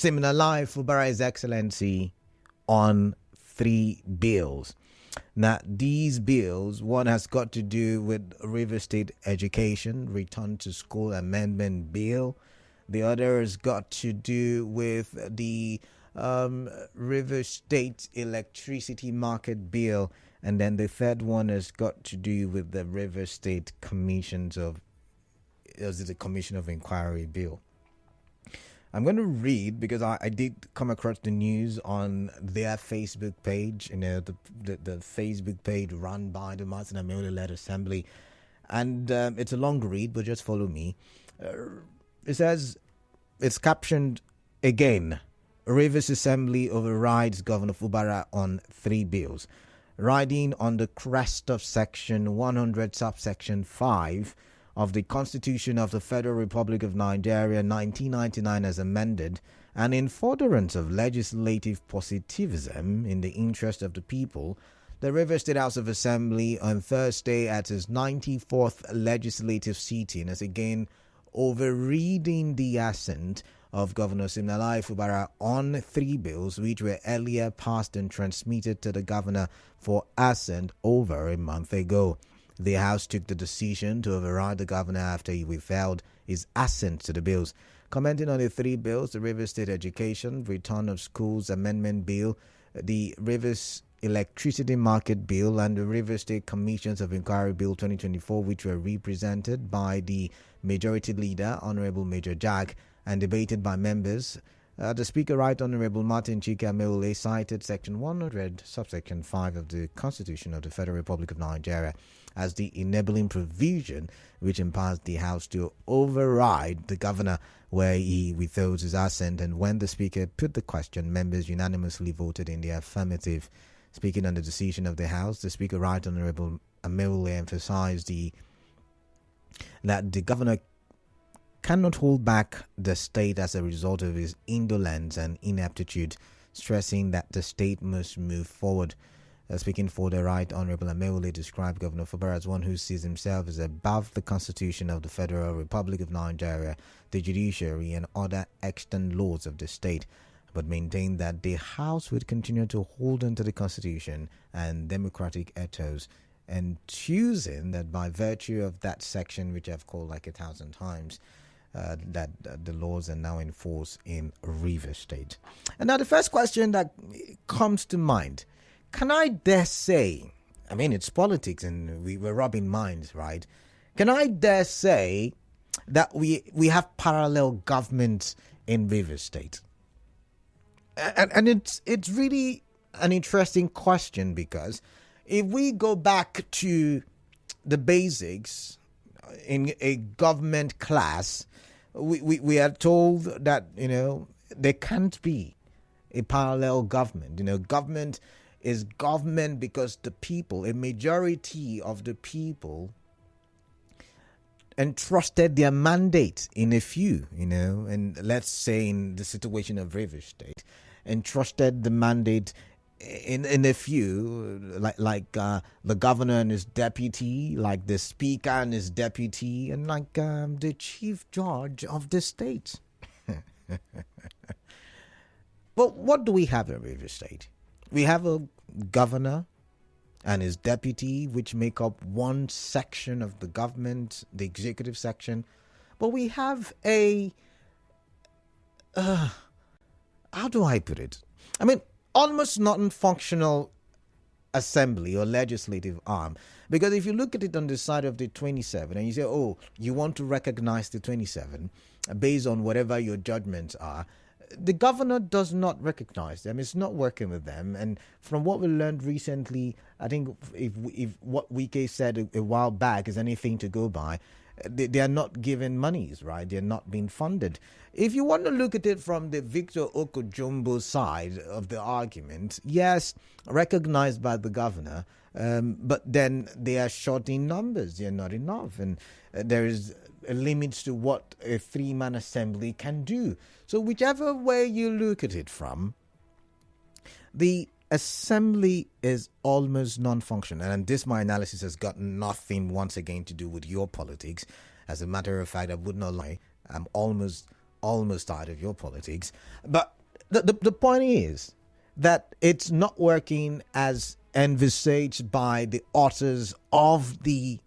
Siminalai Fubara His Excellency on 3 bills. Now, these bills, one has got to do with River State Education, Return to School Amendment Bill. The other has got to do with the River State Electricity Market Bill. And then the third one has got to do with the River State Commission of Inquiry Bill. I'm going to read because I did come across the news on their Facebook page, the Facebook page run by the Martin Amaewhule-Led Assembly. And it's a long read, but just follow me. It says, it's captioned again, Rivers Assembly overrides Governor Fubara on 3 bills. Riding on the crest of Section 100, subsection 5, of the Constitution of the Federal Republic of Nigeria 1999 as amended, and in furtherance of legislative positivism in the interest of the people, the Rivers State House of Assembly on Thursday at its 94th legislative sitting has again overridden the assent of Governor Siminalai Fubara on 3 bills which were earlier passed and transmitted to the governor for assent over a month ago. The House took the decision to override the governor after he withheld his assent to the bills. Commenting on the 3 bills, the Rivers State Education, Return of Schools Amendment Bill, the Rivers Electricity Market Bill, and the Rivers State Commissions of Inquiry Bill 2024, which were represented by the Majority Leader, Honorable Major Jack, and debated by members, the Speaker, Right Honorable Martin Amaewhule, cited Section 100, subsection 5 of the Constitution of the Federal Republic of Nigeria as the enabling provision which empowers the House to override the governor where he withholds his assent. And when the Speaker put the question, members unanimously voted in the affirmative. Speaking on the decision of the House, the Speaker, Right Honorable Amaewhule, emphasized that the governor cannot hold back the state as a result of his indolence and ineptitude, stressing that the state must move forward. Speaking for the Right Honorable Amaewhule described Governor Fubara as one who sees himself as above the Constitution of the Federal Republic of Nigeria, the judiciary, and other extant laws of the state, but maintained that the House would continue to hold on to the Constitution and democratic ethos, and choosing that by virtue of that section, which I've called like 1,000 times, that the laws are now in force in Rivers State. And now the first question that comes to mind, can I dare say, I mean, it's politics and we're rubbing minds, right? Can I dare say that we have parallel governments in Rivers State? And it's really an interesting question, because if we go back to the basics in a government class, we are told that, there can't be a parallel government. Government is government because the people, a majority of the people, entrusted their mandate in a few, and let's say in the situation of Rivers State, entrusted the mandate in a few, like the governor and his deputy, like the speaker and his deputy, and like the chief judge of the state. But what do we have in Rivers State? We have a governor and his deputy, which make up one section of the government, the executive section. But we have a, how do I put it? I mean, almost non-functional assembly or legislative arm. Because if you look at it on the side of the 27 and you say, oh, you want to recognize the 27 based on whatever your judgments are, the governor does not recognize them. It's not working with them. And from what we learned recently, I think if what Wike said a while back is anything to go by, they are not given monies, right? They're not being funded. If you want to look at it from the Victor Okojumbo side of the argument, yes, recognized by the governor, but then they are short in numbers. They're not enough. And there is a limit to what a 3-man assembly can do. So whichever way you look at it from, the assembly is almost non-functional. And this, my analysis, has got nothing once again to do with your politics. As a matter of fact, I would not lie, I'm almost almost tired of your politics. But the point is that it's not working as envisaged by the authors of the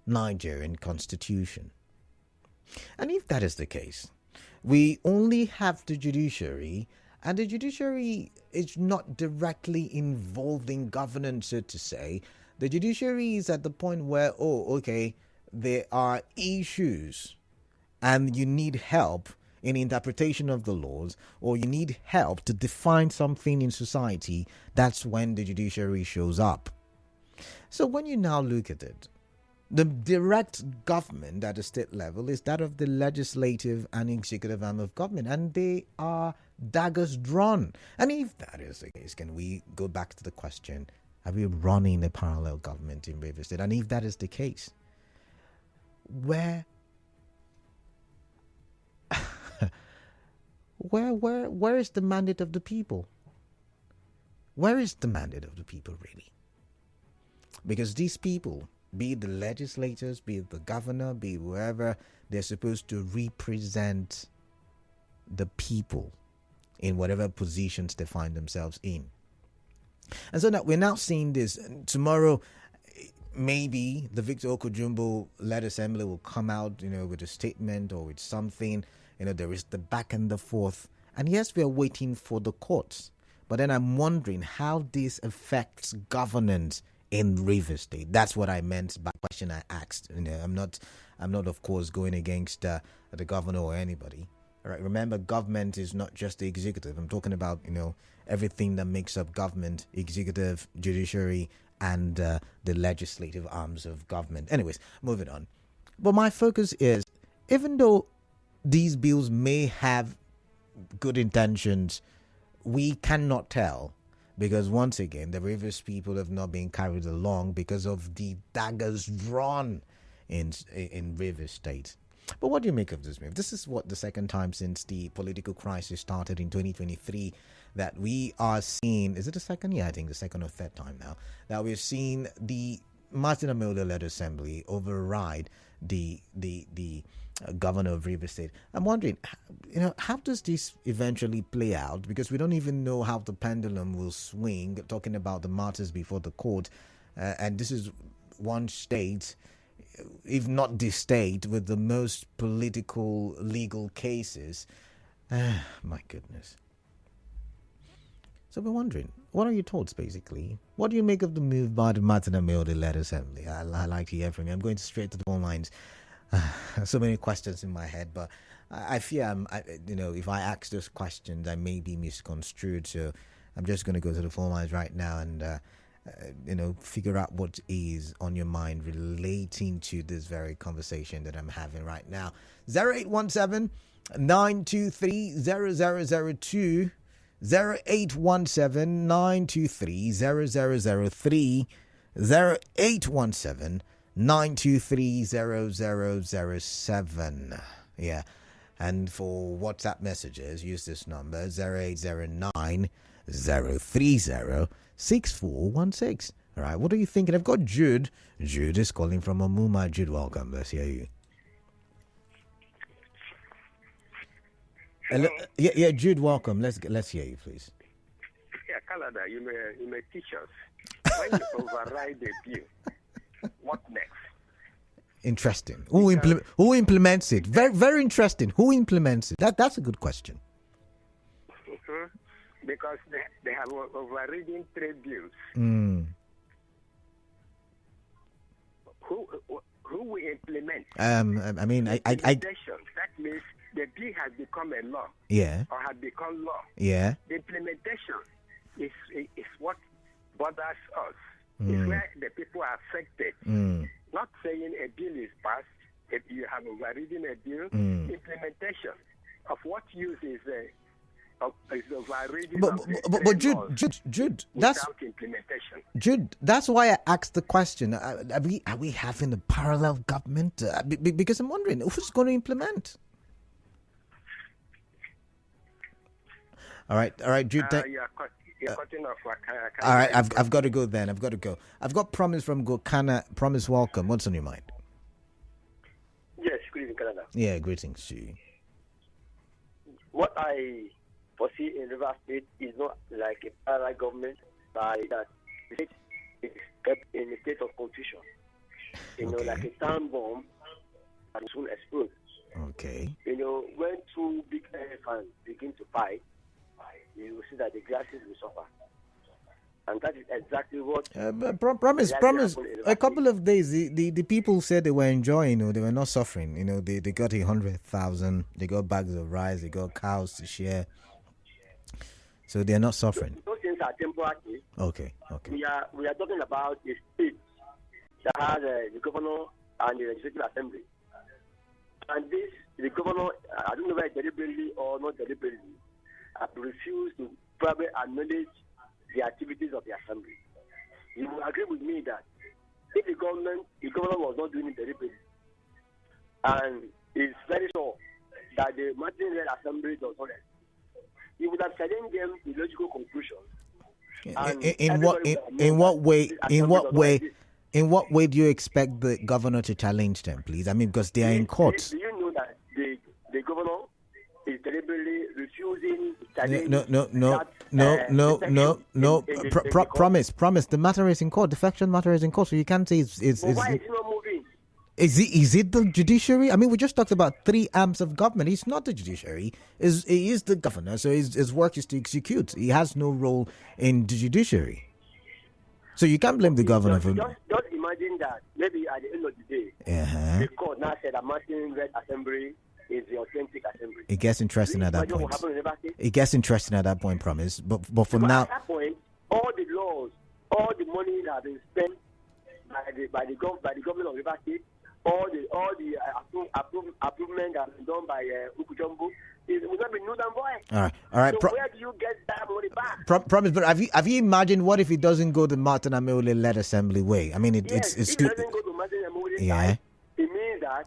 Nigerian Constitution. And if that is the case, we only have the judiciary, and the judiciary is not directly involved in governance, so to say. The judiciary is at the point where, there are issues and you need help in interpretation of the laws, or you need help to define something in society. That's when the judiciary shows up. So when you now look at it, the direct government at the state level is that of the legislative and executive arm of government, and they are daggers drawn. And if that is the case, can we go back to the question, are we running a parallel government in Rivers State? And if that is the case, where is the mandate of the people? Where is the mandate of the people really? Because these people, be it the legislators, be it the governor, be it whoever, they're supposed to represent the people in whatever positions they find themselves in. And so now we're now seeing this. Tomorrow, maybe the Victor Okojumbo-led assembly will come out, with a statement or with something. There is the back and the forth. And yes, we are waiting for the courts. But then I'm wondering how this affects governance in Rivers State. That's what I meant by the question I asked. I'm not, of course, going against the governor or anybody. All right. Remember, government is not just the executive. I'm talking about, everything that makes up government, executive, judiciary, and the legislative arms of government. Anyways, moving on. But my focus is, even though these bills may have good intentions, we cannot tell, because once again, the Rivers people have not been carried along because of the daggers drawn in Rivers State. But what do you make of this move? This is the second time since the political crisis started in 2023 that we are seeing. Is it the second? Yeah, I think the second or third time now that we've seen the Martin Amaewhule-Led Assembly override the governor of Rivers State. I'm wondering, how does this eventually play out? Because we don't even know how the pendulum will swing, talking about the matters before the court. And this is one state, if not the state, with the most political legal cases. My goodness. So we're wondering, what are your thoughts, basically? What do you make of the move by the Martin Amaewhule-Led Assembly? I like to hear from you. I'm going straight to the phone lines. So many questions in my head, but I fear if I ask those questions, I may be misconstrued. So I'm just going to go to the phone lines right now and figure out what is on your mind relating to this very conversation that I'm having right now. 0817-923-0002, 0817-923-0003, 0817-923-0007. Yeah. And for WhatsApp messages, use this number, 0809-030-6416. All right, what are you thinking? I've got Jude. Jude is calling from Omuma. Jude, welcome. Let's hear you. Hello? Yeah, Jude, welcome. Let's hear you, please. Yeah, Kalada, you may teach us. When you override the bill, what next? Interesting. Who implements it? Very, very interesting. Who implements it? That's a good question. Because they have overridden trade bills. Who will implement? I mean, I that means the bill has become a law. Yeah. Or has become law. Yeah. The implementation is what bothers us. It's where the people are affected. Not saying a bill is passed, if you have overridden a bill, implementation of what use is overridden. But Jude, that's implementation. Jude, that's why I asked the question. Are we having a parallel government? Because I'm wondering who's going to implement. All right, Jude. You're cutting off. All right, I've got to go then. I've got Promise from Gokana. Promise, welcome. What's on your mind? Yes, greetings, Canada. Yeah, greetings to you. what I foresee in River State is not like a parallel government, by that the state is kept in a state of confusion. Like a town bomb that will soon explode. Okay. When two big elephants begin to fight, you will see that the grasses will suffer. And that is exactly what... promise. A couple of days, the people said they were enjoying, they were not suffering. They got 100,000, they got bags of rice, they got cows to share. So they're not suffering. Those things are temporary. Okay. We are talking about a state that has the governor and the legislative assembly. And the governor, I don't know whether deliberately or not deliberately, have refused to probably acknowledge the activities of the assembly. You will agree with me that if the governor was not doing it deliberately, and is very sure that the Martin Amaewhule-Led Assembly does not, he would have challenged them to logical conclusion. In what way do you expect the governor to challenge them, please? I mean, because they are in court. Do you know that the governor is deliberately refusing to challenge Promise. The matter is in court. The faction matter is in court, so you can't say it's why is he not moving? Is it the judiciary? I mean, we just talked about 3 arms of government. He's not the judiciary. He is the governor, so his work is to execute. He has no role in the judiciary. So you can't blame the governor for... Just imagine that maybe at the end of the day, the court now said that Martin Amaewhule-Led Assembly is the authentic assembly. It gets interesting at that point. It gets interesting at that point, promise. But for now... At that point, all the laws, all the money that have been spent by the government of River State, all the improvement that has been done by Ukujumbu, it will not be null and void. All right. So where do you get that money back? Promise, but have you imagined what if it doesn't go the Martin Amaewhule-Led Assembly way? I mean, if it doesn't go to Martin Amaewhule side, it means that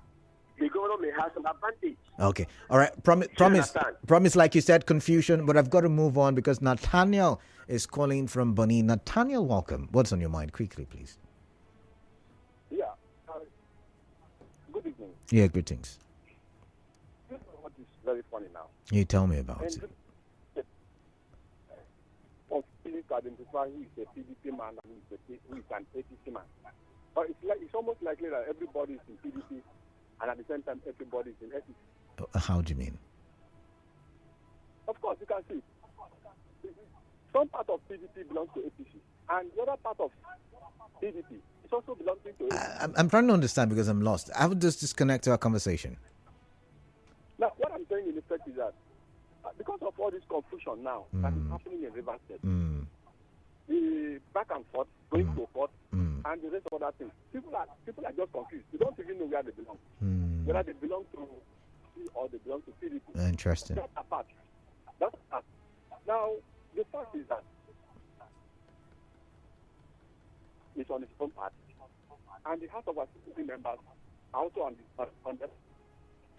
the governor may have some advantage. Okay. All right. Promise, like you said, confusion, but I've got to move on because Nathaniel is calling from Bonny. Nathaniel, welcome. What's on your mind? Quickly, please. Yeah. Good evening. Yeah, greetings. This is what is very funny now. You tell me about it. To identify who is a PDP man and who is an APC man. But it's almost likely that everybody is in PDP and at the same time everybody is in APC. How do you mean? Of course, you can see. Some part of PDP belongs to APC and the other part of PDP is also belonging to APC. I'm trying to understand because I'm lost. I would just disconnect our conversation. Now, what I'm saying in effect is that because of all this confusion now that is happening in River State, the back and forth, going to court, and the rest of other things, people are just confused. They don't even know where they belong. Whether they belong to PDP or they belong to PDP. Interesting. That's apart. Now, the fact is that it's on its own part, and the House of Assembly members are also on that.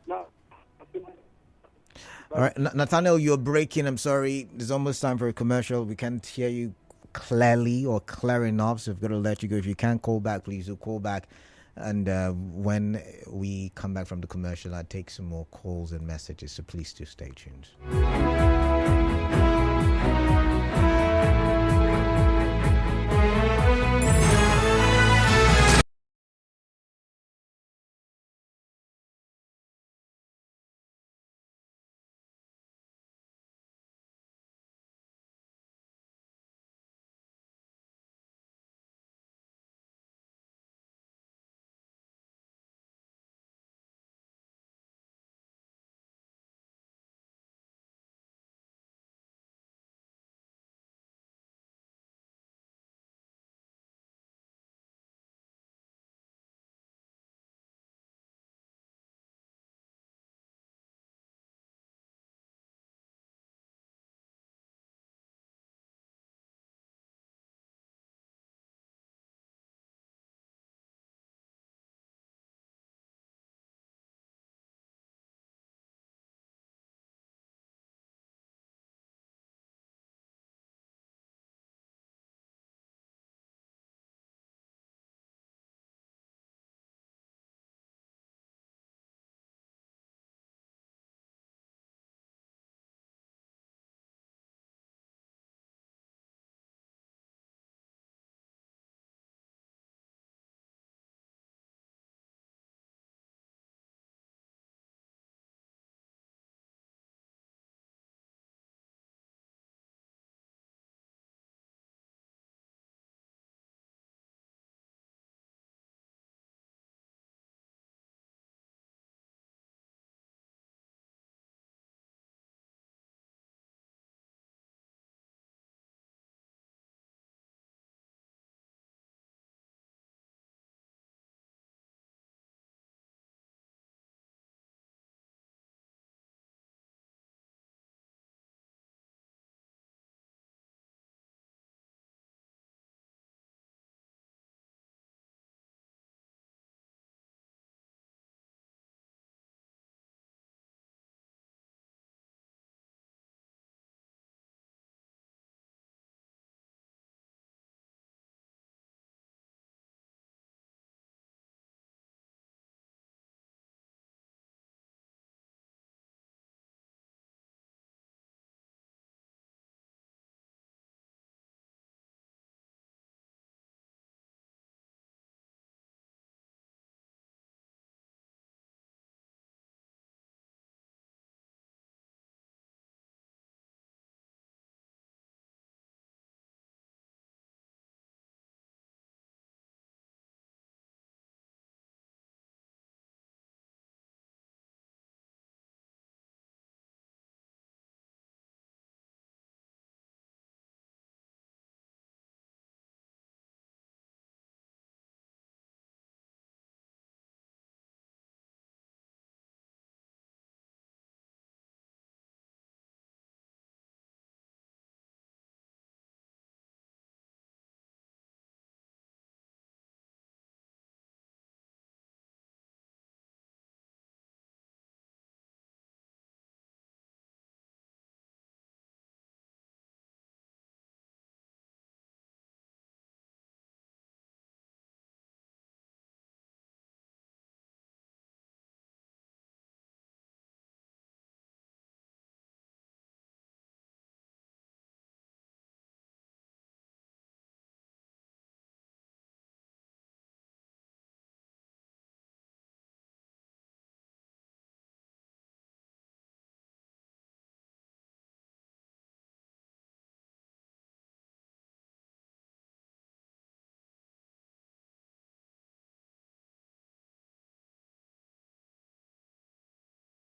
Now, all right, Nathaniel, you're breaking. I'm sorry. It's almost time for a commercial. We can't hear you clearly or clear enough, so I've got to let you go. If you can't call back, please do call back. And when we come back from the commercial, I'll take some more calls and messages, so please do stay tuned.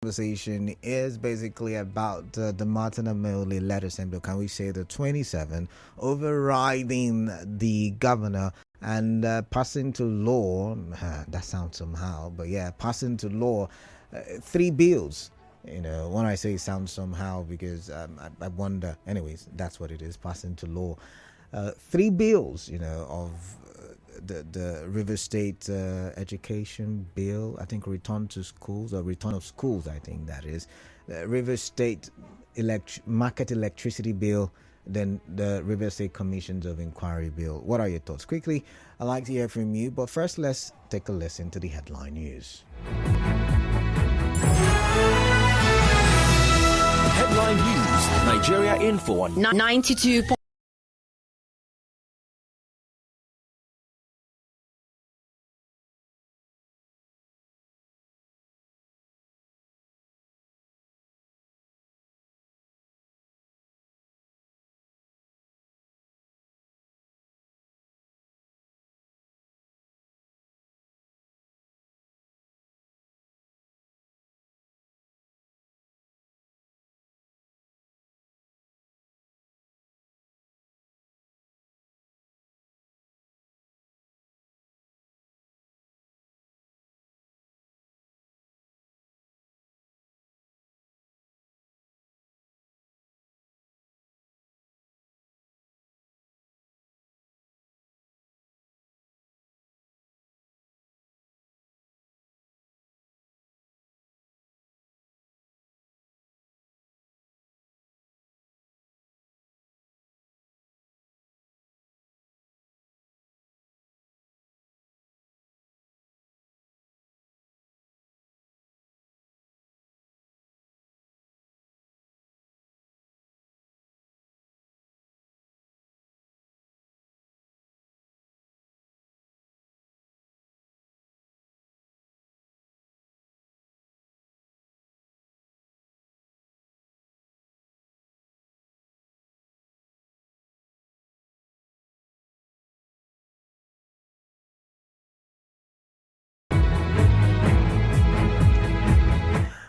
conversation is basically about the Martin Amaewhule-Led Assembly, can we say the 27, overriding the governor and passing to law. That sounds somehow, but yeah, passing to law 3 bills. When I say sounds somehow, because I wonder, anyways, that's what it is, passing to law. 3 bills, of the River State education bill, I think return of schools, I think that is. The River State market electricity bill, then the River State Commissions of Inquiry bill. What are your thoughts? Quickly, I'd like to hear from you, but first let's take a listen to the headline news. Headline news, Nigeria Info on 92.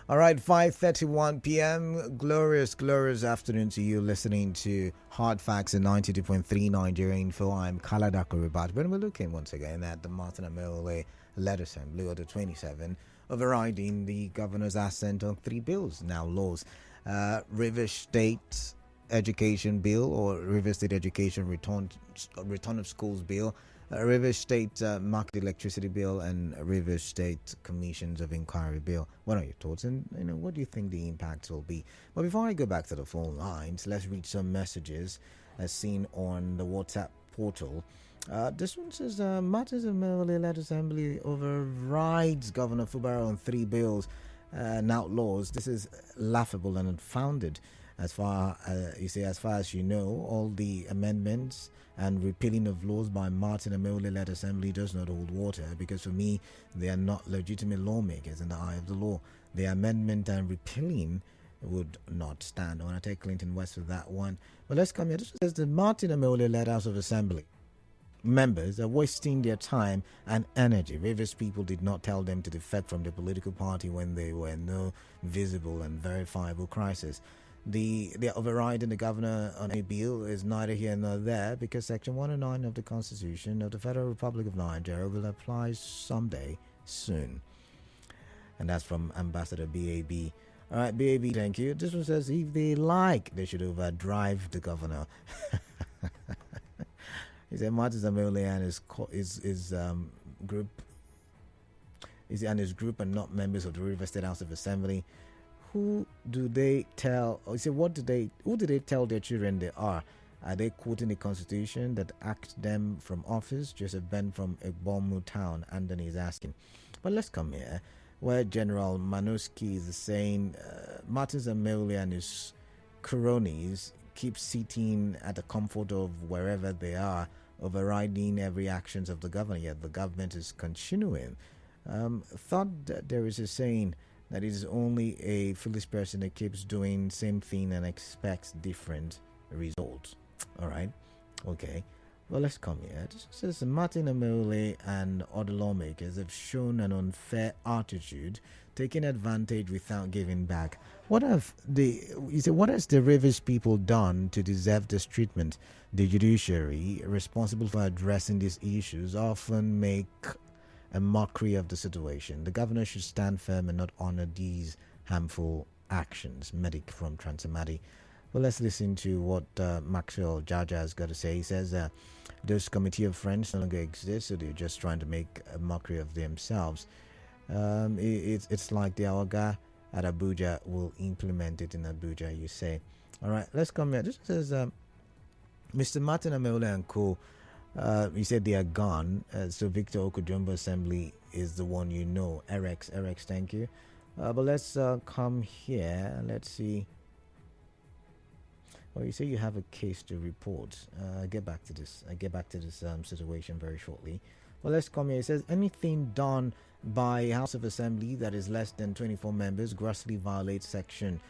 All right, 5:31 p.m. Glorious afternoon to you listening to Hard Facts in 92.3 Nigeria Info. I'm Kaladakoru Batubo. When we're looking once again at the Martin Amaewhule-Led Assembly, or the 27, overriding the governor's assent on 3 bills, now laws. River State Education Bill, or River State Education Return of Schools Bill, River State Market Electricity Bill, and River State Commissions of Inquiry Bill. What are your thoughts, and what do you think the impacts will be? But before I go back to the phone lines, let's read some messages as seen on the WhatsApp portal. This one says, Martin Amaewhule-Led Assembly overrides Governor Fubara on 3 bills and outlaws. This is laughable and unfounded. As far as you know, all the amendments and repealing of laws by Martin Amaewhule-Led Assembly does not hold water, because for me, they are not legitimate lawmakers in the eye of the law. The amendment and repealing would not stand. I want to take Clinton West for that one. But let's come here. This says the Martin Amaewhule-Led House of Assembly members are wasting their time and energy. Various people did not tell them to defect from the political party when there were no visible and verifiable crisis. The overriding the governor on a bill is neither here nor there, because Section 109 of the Constitution of the Federal Republic of Nigeria will apply someday soon. And that's from Ambassador BAB. All right, BAB, thank you. This one says, if they like, they should overdrive the governor. He said Martin Amaewhule and his group are not members of the River State House of Assembly. Who do they tell? Or say, who do they tell their children they are? Are they quoting the Constitution that asked them from office? Joseph Ben from Egbomu Town, Anthony is asking. But let's come here, where General Manuski is saying Martin Amaewhule and his cronies keep sitting at the comfort of wherever they are, overriding every actions of the government. Yet the government is continuing. Thought that there is a saying that it is only a foolish person that keeps doing same thing and expects different results. All right, okay. Well, let's come here. This says Martin Amaewhule and other lawmakers have shown an unfair attitude, taking advantage without giving back. What has the Rivers people done to deserve this treatment? The judiciary, responsible for addressing these issues, often make a mockery of the situation. The governor should stand firm and not honor these harmful actions. Medic from Transamadi. Well, let's listen to what Maxwell Jaja has got to say. He says those committee of friends no longer exist, so they're just trying to make a mockery of themselves. It's like the Awaga at Abuja will implement it in Abuja, you say. All right, let's come here. This says Mr. Martin Amaewhule and co. You said they are gone, so Victor Okudjombo Assembly is the one you know. Erex, thank you. But let's come here and let's see. Well, you say you have a case to report. I'll get back to this situation very shortly. Well, let's come here. It says anything done by House of Assembly that is less than 24 members grossly violates Section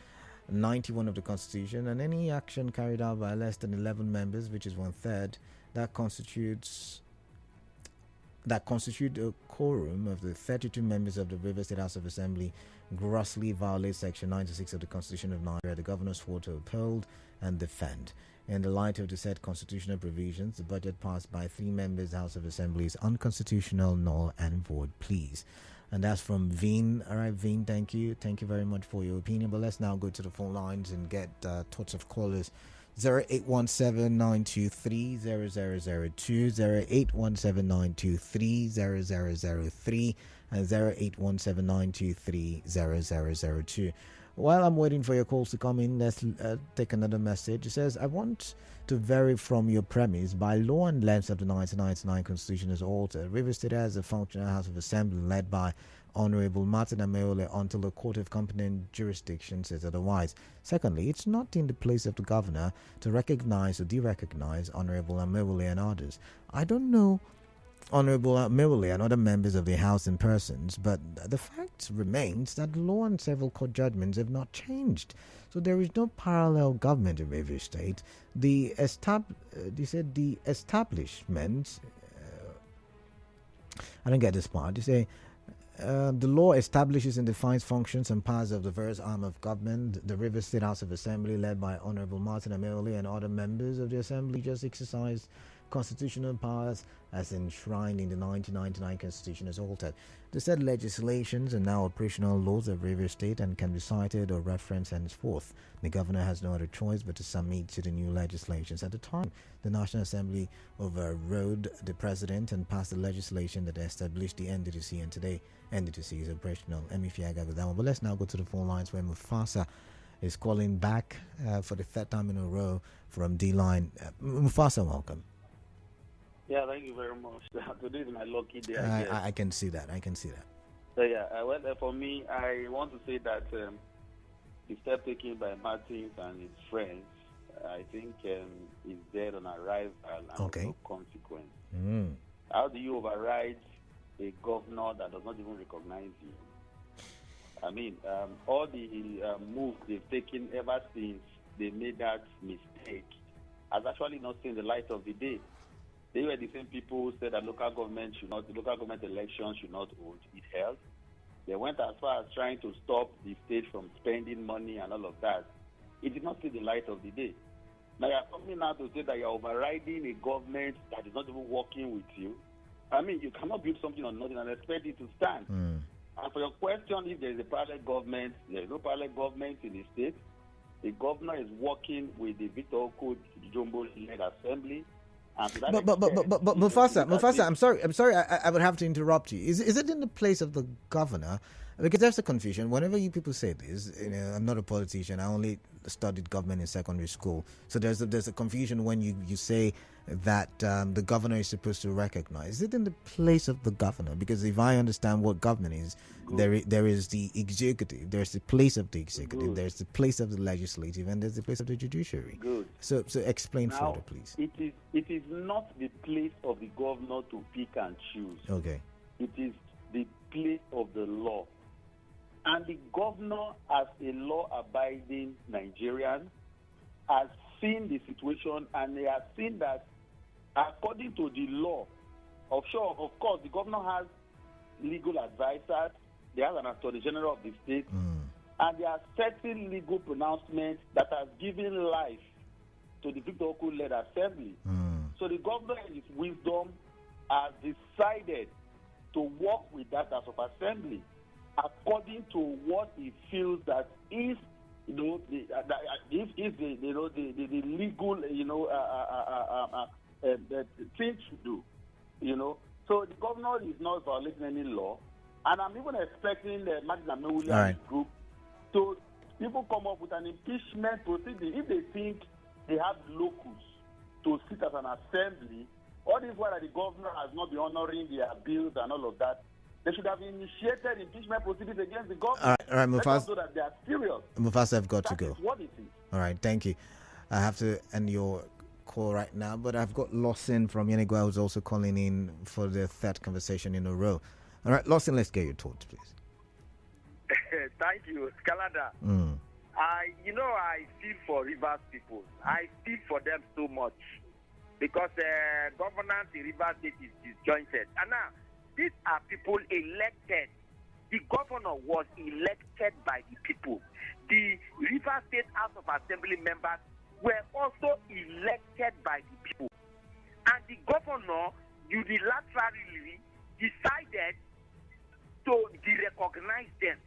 91 of the Constitution, and any action carried out by less than 11 members, which is 1/3, that constitute a quorum of the 32 members of the River State House of Assembly grossly violates Section 96 of the Constitution of Nigeria. The governor swore to uphold and defend. In the light of the said constitutional provisions, the budget passed by 3 members House of Assembly is unconstitutional, null and void, please. And that's from Veen. All right, Veen, thank you. Thank you very much for your opinion. But let's now go to the phone lines and get thoughts of callers. 0817-923-0002, 0817-923-0003, and 0817-923-0002. While I'm waiting for your calls to come in, let's take another message. It says, I want to vary from your premise. By law and length of the 1999 Constitution is altered, Rivers State has a functional House of Assembly led by Honorable Martin Amaewhule until a court of competent jurisdiction says otherwise. Secondly, it's not in the place of the governor to recognize or de-recognize Honorable Amaewhule and others. I don't know Honorable Amaewhule and other members of the House in persons, but the fact remains that law and several court judgments have not changed. So there is no parallel government in Rivers State. The establishment. I don't get this part. They say the law establishes and defines functions and powers of the various arm of government. The Rivers State House of Assembly, led by Honorable Martin Amaewhule and other members of the Assembly, just exercised constitutional powers as enshrined in the 1999 Constitution as altered. The said legislations are now operational laws of Rivers State and can be cited or referenced henceforth. The governor has no other choice but to submit to the new legislations. At the time, the National Assembly overrode the president and passed the legislation that established the NDDC, and today NDDC is operational. Emifiaga with that one. But let's now go to the phone lines where Mufasa is calling back for the 3rd time in a row from D-Line. Mufasa, welcome. Yeah, thank you very much. Today is my lucky day. I can see that. So yeah, for me, I want to say that the step taken by Martin and his friends, I think is dead on arrival and no consequence. How do you override a governor that does not even recognize you? I mean, all the moves they've taken ever since they made that mistake has actually not seen the light of the day. They were the same people who said that local government elections should not hold. It held. They went as far as trying to stop the state from spending money and all of that. It did not see the light of the day. Now you're coming out to say that you're overriding a government that is not even working with you. I mean, you cannot build something on nothing and expect it to stand. And for your question, if there is a parallel government, there is no parallel government in the state. The governor is working with the Victor Okudjombo-Led Assembly. But Mufasa, I'm sorry, I would have to interrupt you. Is it in the place of the governor? Because there's a confusion. Whenever you people say this, I'm not a politician. I only studied government in secondary school. So there's a confusion when you say that the governor is supposed to recognize. Is it in the place of the governor? Because if I understand what government is, there is the executive, there's the place of the executive, there's the place of the legislative, and there's the place of the judiciary. Good. So explain further, please. It is not the place of the governor to pick and choose. Okay. It is the place of the law. And the governor, as a law-abiding Nigerian, has seen the situation, and they have seen that according to the law, of course, the governor has legal advisors. They have an attorney general of the state, and there are certain legal pronouncements that have given life to the Victor Amaewhule-Led Assembly. So the governor, in his wisdom, has decided to work with that House of Assembly according to what he feels that is, the legal, the thing to do, So the governor is not violating any law, and I'm even expecting the Martin Amaewhule and his group to even come up with an impeachment proceeding if they think they have locus to sit as an assembly. All this while the governor has not been honoring their bills and all of that, they should have initiated impeachment proceedings against the government. All right, Mufasa. So that they are serious. Mufasa, I've got to go. That is what it is. All right, thank you. I have to end your call right now, but I've got Lawson from Yenigua who's also calling in for the third conversation in a row. All right, Lawson, let's get your thoughts, please. Thank you, Kalada. I feel for Rivers people. I feel for them so much because governance in Rivers State is disjointed. And now, these are people elected. The governor was elected by the people. The Rivers State House of Assembly members were also elected by the people. And the governor unilaterally decided to de-recognize them.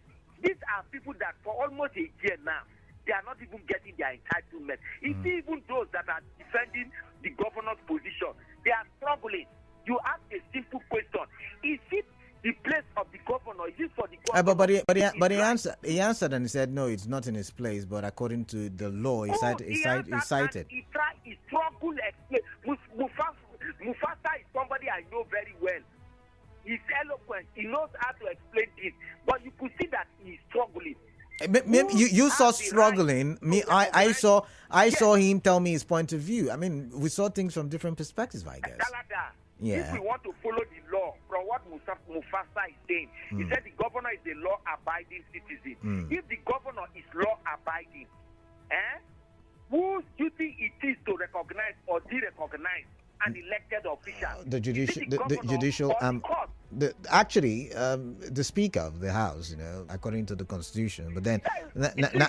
These are people that for almost a year now, they are not even getting their entitlement. It's even those that are defending the governor's position. They are struggling. You ask a simple question. Is it the place of the governor? Is it for the governor? But he answered and he said, no, it's not in his place. But according to the law, he cited. He struggle. Mufasa is somebody I know very well. He's eloquent. He knows how to explain this. But you could see that he's struggling. Maybe you saw struggling. I saw him tell me his point of view. I mean, we saw things from different perspectives, I guess. If we want to follow the law from what Mufasa is saying, he said the governor is a law-abiding citizen. If the governor is law-abiding, whose duty it is to recognize or de-recognize an elected official? The judicial the Speaker of the House, according to the Constitution. But then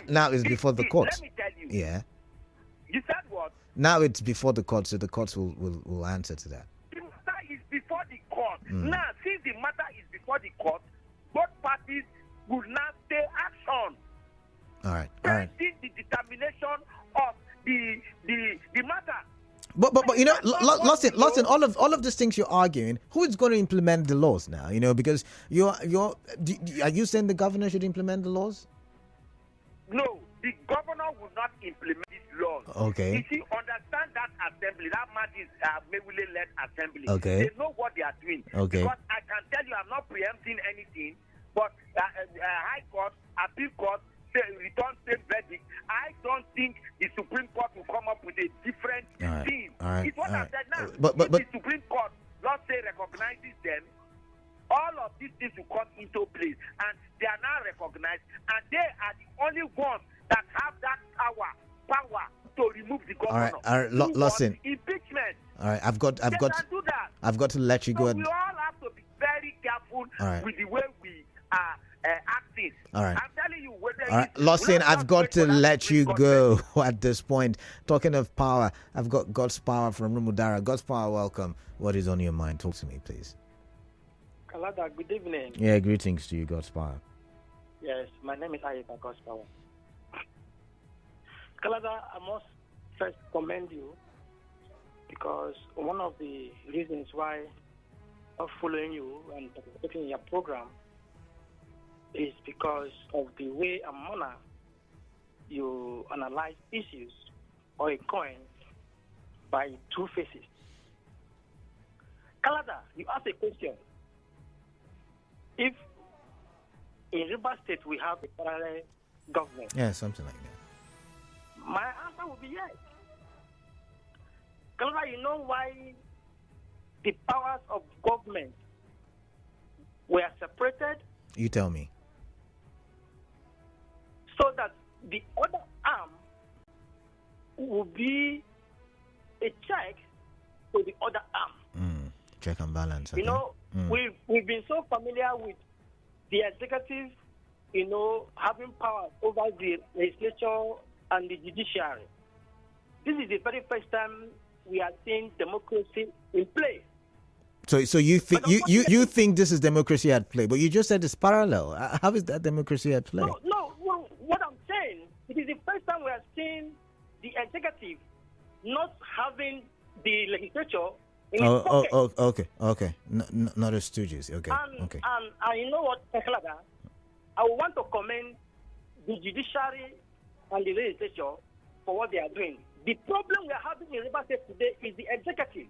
now it's before the courts. Let me tell you. Yeah. You said what? Now it's before the courts, so the courts will answer to that. The matter is before the court. Now, since the matter is before the court, both parties will now take action. All right. Pending the determination of the matter. But Lawson, all of these things you're arguing, who is going to implement the laws now? Because are you saying the governor should implement the laws? No, the governor will not implement these laws. Okay. You see, understand that assembly, that Martin Amaewhule-Led Assembly. Okay. They know what they are doing. Okay. Because I can tell you, I'm not preempting anything, but High Court, Appeal Court, return same verdict. I don't think the Supreme Court will come up with a different thing. It's what I said now. But the Supreme Court, let's say, recognizes them, all of these things will come into place, and they are now recognized, and they are the only ones that have that power to remove the governor. All right, Lawson. Impeachment. All right, I've got can do that. I've got to let you go. We all have to be very careful with the way we are acting. All right. I'm telling you, whether all right, Lawson, I've got to let you go at this point. Talking of power, I've got God's Power from Rumudara. God's Power, welcome. What is on your mind? Talk to me, please. Kalada, good evening. Yeah, greetings to you, God's Power. Yes, my name is Ayeka God's Power. Kalada, I must first commend you because one of the reasons why I'm following you and participating in your program is because of the way and manner you analyze issues or a coin by two faces. Kalada, you asked a question. If in River State we have a parallel government, yeah, something like that, my answer would be yes. Kalada, you know why the powers of government were separated? You tell me. So that the other arm will be a check to the other arm. Check and balance. Okay. You know, we've been so familiar with the executive, having power over the legislature and the judiciary. This is the very first time we are seeing democracy in play. So you think you think this is democracy at play, but you just said it's parallel. How is that democracy at play? No. What I'm saying, it is the first time we are seeing the executive not having the legislature in its pocket. Okay. Not the stooges. Okay. And you know what, Kalada? I want to commend the judiciary and the legislature for what they are doing. The problem we are having in River State today is the executive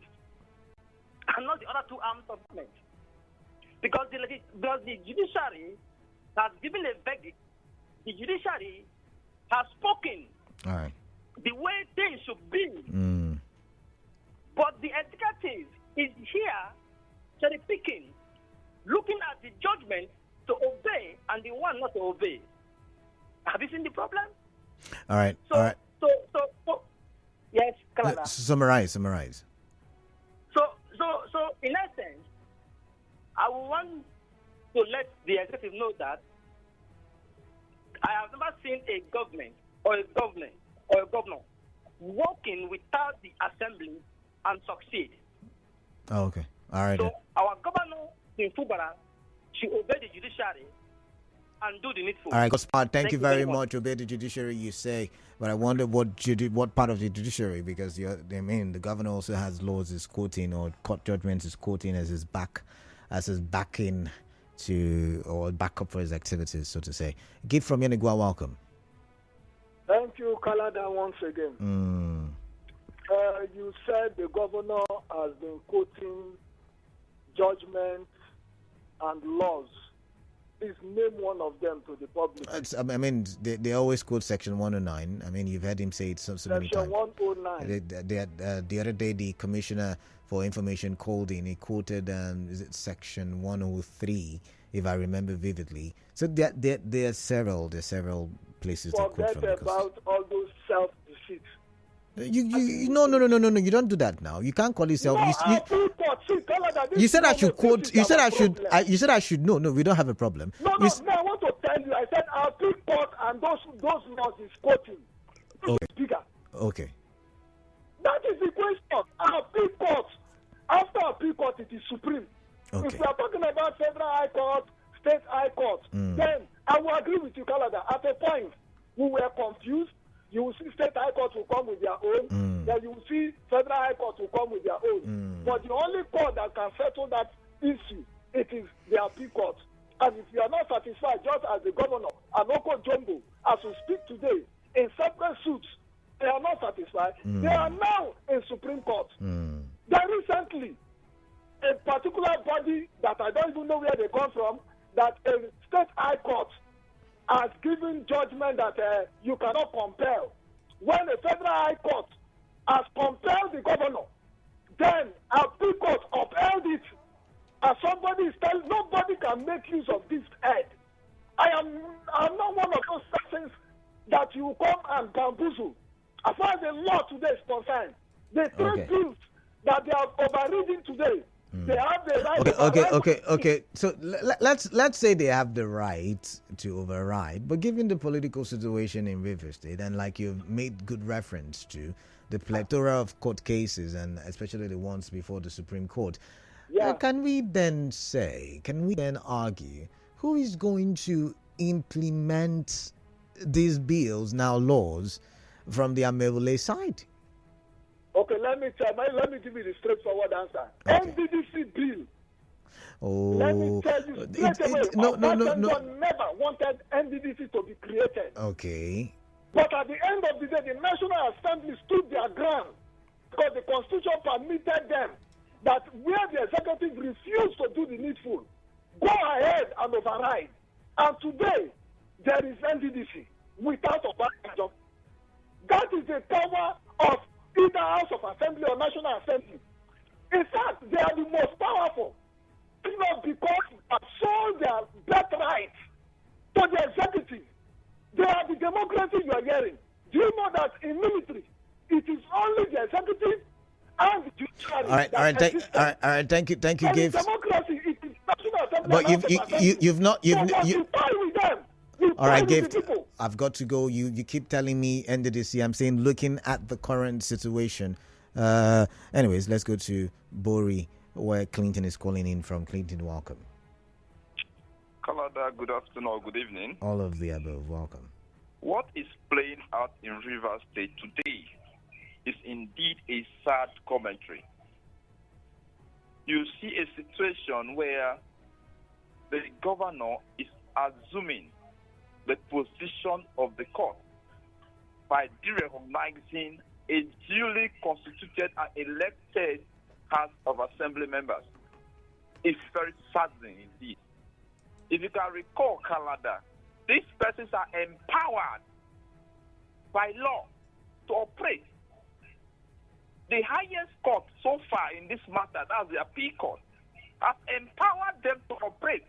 and not the other two arms of government. Because the judiciary has given a verdict, the judiciary has spoken the way things should be. But the executive is here cherry picking, looking at the judgment to obey and the one not to obey. Have you seen the problem? All right. So yes, Canada. Summarize. So in essence, I want to let the executive know that I have never seen a government or a governor working without the assembly and succeed. Oh, okay. All right. So our governor in Fubara should obey the judiciary and do the needful. All right, Gospard, thank you very much. Obey the judiciary, you say, but I wonder what part of the judiciary, because the governor also has laws is quoting, or court judgments is quoting as his backing to, or backup for his activities, so to say. Gift from Yenigua, welcome. Thank you, Kalada, once again. You said the governor has been quoting judgments and laws. Please name one of them to the public. They always quote Section 109. I mean, you've heard him say it so many times. Section 109. The other day, the Commissioner for Information called in. He quoted, is it Section 103, if I remember vividly. So there are several places to quote from. Forget about all those self-deceits. No, you don't do that now. You can't call yourself. You said I should quote. You said I should. No, we don't have a problem. No, I want to tell you. I said our appeal court and those laws is quoting. Okay. That is the question. Our appeal court. After appeal court, it is supreme. Okay. If we are talking about federal high court, state high court, then I will agree with you, Canada. At a point, we were confused. You will see state high court will come with their own. Then you will see federal high court will come with their own. But the only court that can settle that issue, it is the appeal court. And if you are not satisfied, just as the governor, Anoko Jumbo, as we speak today, in separate suits, they are not satisfied. They are now in Supreme Court. Then recently, a particular body that I don't even know where they come from, that a state high court has given judgment that you cannot compel. When the federal high court has compelled the governor, then appeal court upheld it. As somebody is telling, nobody can make use of this head. I'm not one of those persons that you come and bamboozle. As far as the law today is concerned, the three bills that they have overridden today, they have the right. Okay. So let's say they have the right to override, but given the political situation in River State, and like you've made good reference to the plethora of court cases, and especially the ones before the Supreme Court, can we then argue who is going to implement these bills, now laws, from the Amaewhule side? Okay, let me give you the straightforward answer. NDDC bill. Let me tell you straight away. Never wanted NDDC to be created. Okay. But at the end of the day, the National Assembly stood their ground because the Constitution permitted them that where the executive refused to do the needful, go ahead and override. And today, there is NDDC without Obasanjo. That is the power of either House of Assembly or National Assembly. In fact, they are the most powerful. It's not because they have sold their birthright to the executive. They are the democracy you are hearing. Do you know that in military, it is only the executive and the All right. Thank you, Gibbs. Democracy is national assembly. But you've not. You tie with them. All right, Gibbs. I've got to go. You keep telling me end of this year. I'm saying looking at the current situation. Anyways, let's go to Bori, where Clinton is calling in from. Clinton, welcome. Kalada, good afternoon or good evening. All of the above, welcome. What is playing out in Rivers State today is indeed a sad commentary. You see a situation where the governor is assuming the position of the court by derecognizing a duly constituted and elected House of Assembly members. It's very saddening indeed. If you can recall, Kalada, these persons are empowered by law to operate. The highest court so far in this matter, that's the appeal court, has empowered them to operate.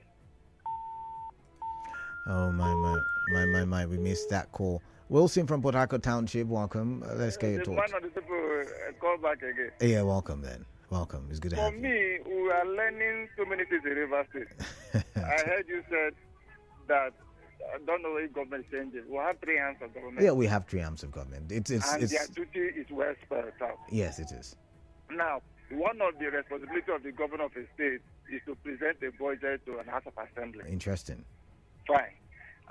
Oh, my. We missed that call. Wilson from Port Harcourt Township, welcome. Let's get your thoughts. One of the people call back again. Yeah, welcome then. Welcome. It's good to have you. For me, we are learning so many things in River State. I heard you said that I don't know if government changes. We have 3 arms of government. Yeah, we have 3 arms of government. It's their duty is well spelled out. Yes, it is. Now, one of the responsibilities of the governor of a state is to present a budget to an House of Assembly. Interesting. Fine.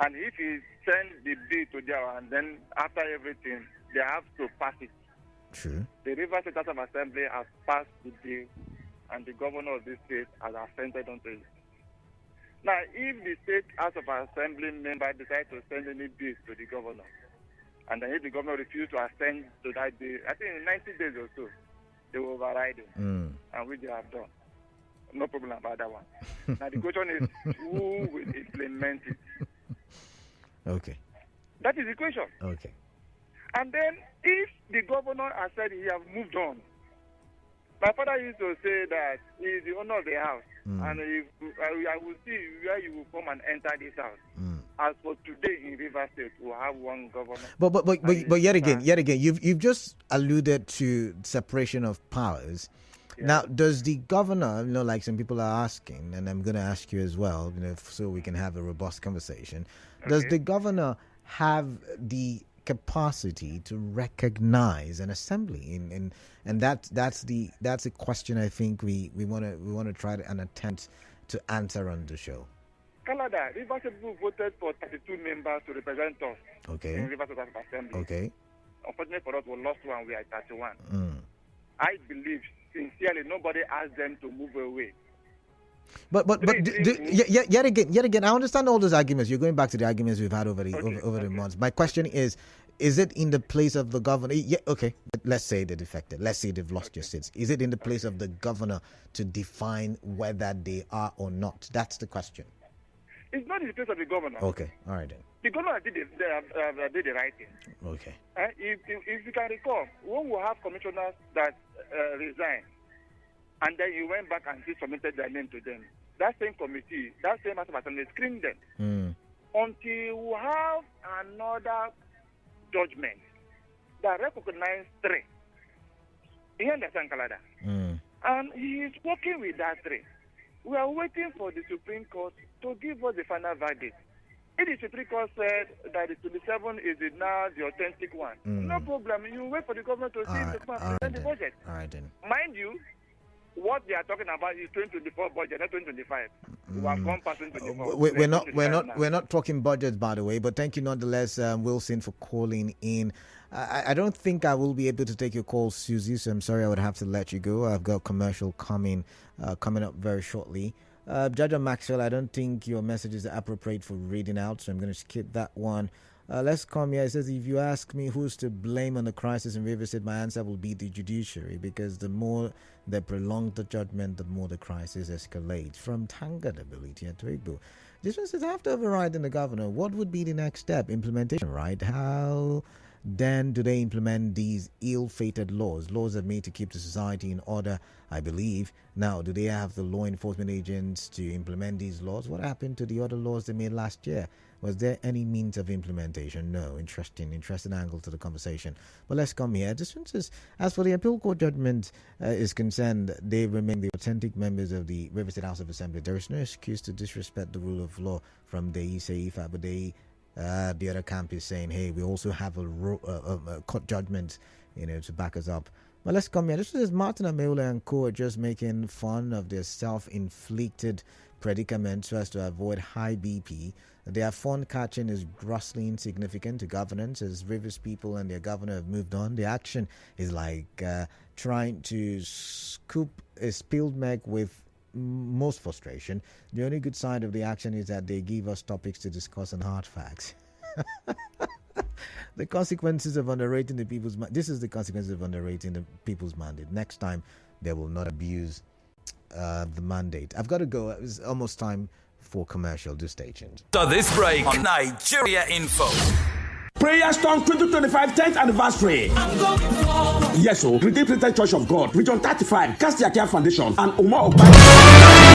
And if he sends the bill to there and then after everything, they have to pass it. True. The River State House of Assembly has passed the bill and the governor of this state has assented onto it. Now, if the State House of Assembly member decides to send any bills to the governor, and then if the governor refuses to assent to that bill, I think in 90 days or so, they will override it, and which they have done. No problem about that one. Now, the question is, who will implement it? Okay. That is the question. Okay. And then, if the governor has said he has moved on, my father used to say that he is the owner of the house, and I will see where you will come and enter this house. As for today in River State, we have one governor. But yet again, you've just alluded to separation of powers. Yeah. Now, does the governor, like some people are asking, and I'm going to ask you as well, so we can have a robust conversation. Okay. Does the governor have the capacity to recognize an assembly? And that's a question I think we want to try and attempt to answer on the show. Canada, River State people voted for 32 members to represent us. Okay. In River State Assembly. Okay. Unfortunately for us, we lost one. We are at 31. I believe sincerely nobody asked them to move away. But yet again, I understand all those arguments. You're going back to the arguments we've had over the months. My question is it in the place of the governor? Yeah, okay. Let's say they defected. Let's say they've lost your seats. Is it in the place of the governor to define whether they are or not? That's the question. It's not in the place of the governor. Okay, all right then. The governor did the right thing. Okay. If you can recall, when we have commissioners that resign, and then you went back and submitted their name to them, that same committee, that same House of Assembly screened them until we have another judgment that recognizes 3. You understand, Kalada? And he is working with that 3. We are waiting for the Supreme Court to give us the final verdict. If the Supreme Court said that the 27 is now the authentic one, no problem. You wait for the government to see the budget. All right then. Mind you, what they are talking about is 2024 budget, not 2025. We have gone past 2024. We're not talking budgets, by the way. But thank you nonetheless, Wilson, for calling in. I don't think I will be able to take your call, Susie. So I'm sorry, I would have to let you go. I've got commercial coming up very shortly. Jaja Maxwell, I don't think your message is appropriate for reading out, so I'm going to skip that one. Let's come here. It says, if you ask me who's to blame on the crisis in Rivers State, my answer will be the judiciary, because the more they prolong the judgment, the more the crisis escalates. From Tangad Ability at Twigbo. This one says, after overriding the governor, what would be the next step? Implementation, right? How then do they implement these ill-fated laws? Laws are made to keep the society in order, I believe. Now, do they have the law enforcement agents to implement these laws? What happened to the other laws they made last year? Was there any means of implementation? No. Interesting angle to the conversation. But let's come here. This one says, as for the appeal court judgment is concerned, they remain the authentic members of the River State House of Assembly. There is no excuse to disrespect the rule of law from the Isaifa, but the other camp is saying, hey, we also have a court judgment, to back us up. Well, let's come here. This is Martin Amaewhule and co. just making fun of their self-inflicted predicament so as to avoid high BP. Their fun catching is grossly insignificant to governance, as Rivers people and their governor have moved on. The action is like trying to scoop a spilled milk with most frustration. The only good side of the action is that they give us topics to discuss and hard facts. The consequences of underrating the people's this is the consequences of underrating the people's mandate. Next time they will not abuse the mandate. I've got to go. It's almost time for commercial. Do stay tuned. So this break on Nigeria Info. Prayer Storm 2025 10th anniversary. Yes, so Redeemed Christian Church of God, Region 35, Castiakia Foundation, and Umar Okpara